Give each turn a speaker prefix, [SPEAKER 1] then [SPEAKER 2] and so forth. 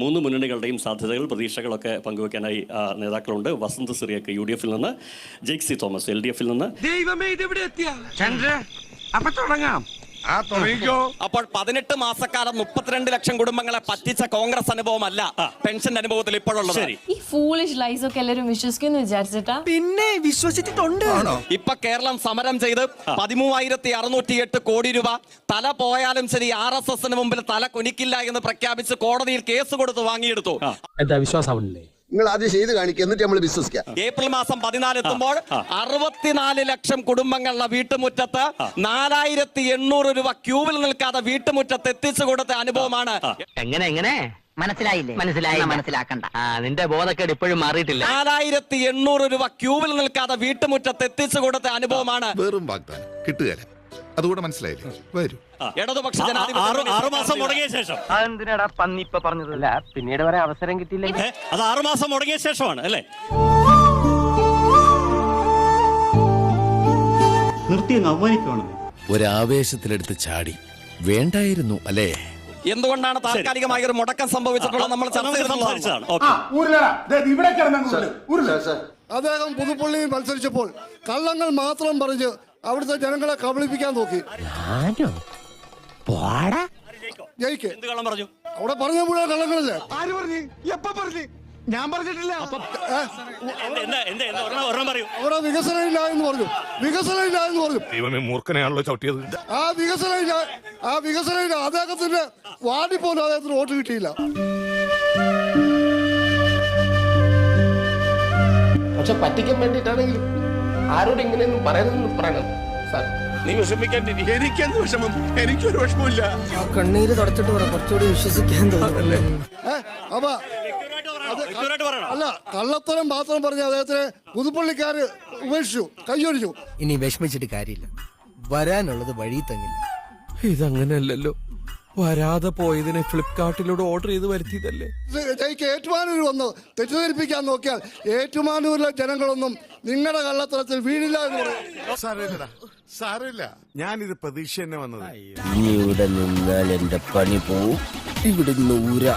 [SPEAKER 1] മൂന്ന് മുന്നണികളുടെയും സാധ്യതകൾ പ്രതീക്ഷകളൊക്കെ പങ്കുവയ്ക്കാനായി നേതാക്കളുണ്ട്. വസന്ത് സിറിയക്ക് UDF നിന്ന്, ജെയ്ക്സി തോമസ് LDF നിന്ന്.
[SPEAKER 2] ദൈവമേ ഇതെവിടെ എത്തിയ ചന്ദ്ര അപ്പൊ തുടങ്ങാം.
[SPEAKER 3] അപ്പോൾ 18 മാസക്കാലം 32 ലക്ഷം കുടുംബങ്ങളെ പറ്റിച്ച കോൺഗ്രസ് അനുഭവമല്ല പെൻഷൻ അനുഭവത്തിൽ ഇപ്പോഴുള്ളത്.
[SPEAKER 4] ഈ ഫൂളിഷ് ലൈസ് ഒക്കെ എല്ലാവരും വിശ്വസിക്കുന്നു വിചാരിച്ചിട്ടാ?
[SPEAKER 2] പിന്നെ വിശ്വസിച്ചിട്ടുണ്ട്.
[SPEAKER 3] ഇപ്പൊ കേരളം സമരം ചെയ്ത് 13,608 കോടി രൂപ തല പോയാലും ശരി RSSന് മുമ്പിൽ തല കുനിക്കില്ല എന്ന് പ്രഖ്യാപിച്ച് കോടതിയിൽ കേസ് കൊടുത്ത് വാങ്ങിയെടുത്തു.
[SPEAKER 5] എന്താ വിശ്വാസമാവണില്ലേ?
[SPEAKER 6] നിങ്ങൾ ആദ്യം ചെയ്ത് കാണിക്കുക, എന്നിട്ട് നമ്മൾ വിശ്വസിക്കാം.
[SPEAKER 3] ഏപ്രിൽ മാസം 14 എത്തുമ്പോൾ 64 ലക്ഷം കുടുംബങ്ങളുടെ വീട്ടുമുറ്റത്ത് 4,800 രൂപ ക്യൂവിൽ നിൽക്കാതെ വീട്ടുമുറ്റത്ത് എത്തിച്ചു കൊടുത്ത അനുഭവമാണ്.
[SPEAKER 5] എങ്ങനെ മനസ്സിലായില്ലേ? മനസ്സിലാക്കണ്ട. നിന്റെ ബോധക്കേട് ഇപ്പോഴും മാറിയിട്ടില്ല.
[SPEAKER 3] 4,800 രൂപ ക്യൂവിൽ നിൽക്കാതെ വീട്ടുമുറ്റത്ത് എത്തിച്ചു കൊടുത്ത അനുഭവമാണ്.
[SPEAKER 7] വെറും വാഗ്ദാനം കിട്ടുകയില്ല. അതുകൂടെ മനസ്സിലായില്ലേ? വരൂ.
[SPEAKER 3] ഇടതുപക്ഷ
[SPEAKER 1] 6 മാസം മുടങ്ങിയ ശേഷം.
[SPEAKER 5] അതെന്തിനാടാ പന്നി ഇപ്പൊ പറഞ്ഞതല്ല, പിന്നീട് വരെ അവസരം കിട്ടിയില്ല.
[SPEAKER 1] അത് 6 മാസം മുടങ്ങിയ ശേഷമാണ് അല്ലേ?
[SPEAKER 8] നിർത്തിയങ്ങ് അവമാനിക്കുവാണ്.
[SPEAKER 9] ഒരാവേശത്തിലെടുത്ത് ചാടി വേണ്ടായിരുന്നു അല്ലേ?
[SPEAKER 3] എന്തുകൊണ്ടാണ് താൽക്കാലികമായ ഒരു മുടക്കം സംഭവിച്ചിട്ടുള്ളത് നമ്മൾ ചർച്ച ചെയ്തതാണ്.
[SPEAKER 6] അദ്ദേഹം പുതുപ്പള്ളിയിൽ മത്സരിച്ചപ്പോൾ കള്ളങ്ങൾ മാത്രം പറഞ്ഞ് അവിടുത്തെ ജനങ്ങളെ കബളിപ്പിക്കാൻ നോക്കി. ജയിക്ക്
[SPEAKER 1] എന്ത് കള്ളം പറഞ്ഞു?
[SPEAKER 6] അവിടെ പറഞ്ഞ മുഴുവൻ കള്ളങ്ങളല്ലേ?
[SPEAKER 2] ആര് പറഞ്ഞു? എപ്പ പറഞ്ഞു? ഞാൻ പറഞ്ഞിട്ടില്ല.
[SPEAKER 1] ഒരെണ്ണം പറയൂ.
[SPEAKER 6] അവിടെ വികസനം ഇല്ല എന്ന് പറഞ്ഞു.
[SPEAKER 7] ദൈവമേ, മൂർഖനെയാണല്ലോ ചവിട്ടിയത്.
[SPEAKER 6] ആ വികസനം ഇല്ല. അദ്ദേഹത്തിന്റെ വാർഡിൽ പോലും അദ്ദേഹത്തിന് വോട്ട് കിട്ടിയില്ല.
[SPEAKER 8] പക്ഷെ പറ്റിക്കാൻ വേണ്ടിയിട്ടാണെങ്കിലും ആരോട് ഇങ്ങനെയൊന്നും പറയണം സാർ.
[SPEAKER 7] നീ വിഷമിക്കാൻ. എനിക്കെന്ത് വിഷമം? എനിക്കൊരു വിഷമമില്ല.
[SPEAKER 2] കണ്ണീര് തുടച്ചിട്ട് കുറച്ചുകൂടി വിശ്വസിക്കാൻ തോന്നുന്നല്ലേ?
[SPEAKER 6] അല്ല, കള്ളത്തരം മാത്രം പറഞ്ഞ് അദ്ദേഹത്തിന് പുതുപ്പള്ളിക്കാര് ഉപേക്ഷിച്ചു, കയ്യൊഴിച്ചു.
[SPEAKER 2] ഇനി വിഷമിച്ചിട്ട് കാര്യമില്ല, വരാനുള്ളത് വഴി തങ്ങില്ല.
[SPEAKER 9] ഇതങ്ങനെയല്ലല്ലോ. വരാതെ പോയതിനെ ഫ്ലിപ്കാർട്ടിലൂടെ ഓർഡർ ചെയ്ത് വരുത്തിയതല്ലേ?
[SPEAKER 6] ജയിക്ക് ഏറ്റുമാനൂർ വന്ന് തെറ്റിദ്ധരിപ്പിക്കാൻ നോക്കിയാൽ ഏറ്റുമാനൂരിലെ ജനങ്ങളൊന്നും നിങ്ങളുടെ കള്ളത്തരത്തിൽ വീഴില്ല എന്ന് പറയും.
[SPEAKER 7] സാരമില്ല, ഞാനിത് പ്രതീക്ഷ തന്നെ വന്നത്.
[SPEAKER 9] ഇനി ഇവിടെ നിന്നാൽ എന്റെ പണി പോവും. ഇവിടുന്ന് ഊരാ.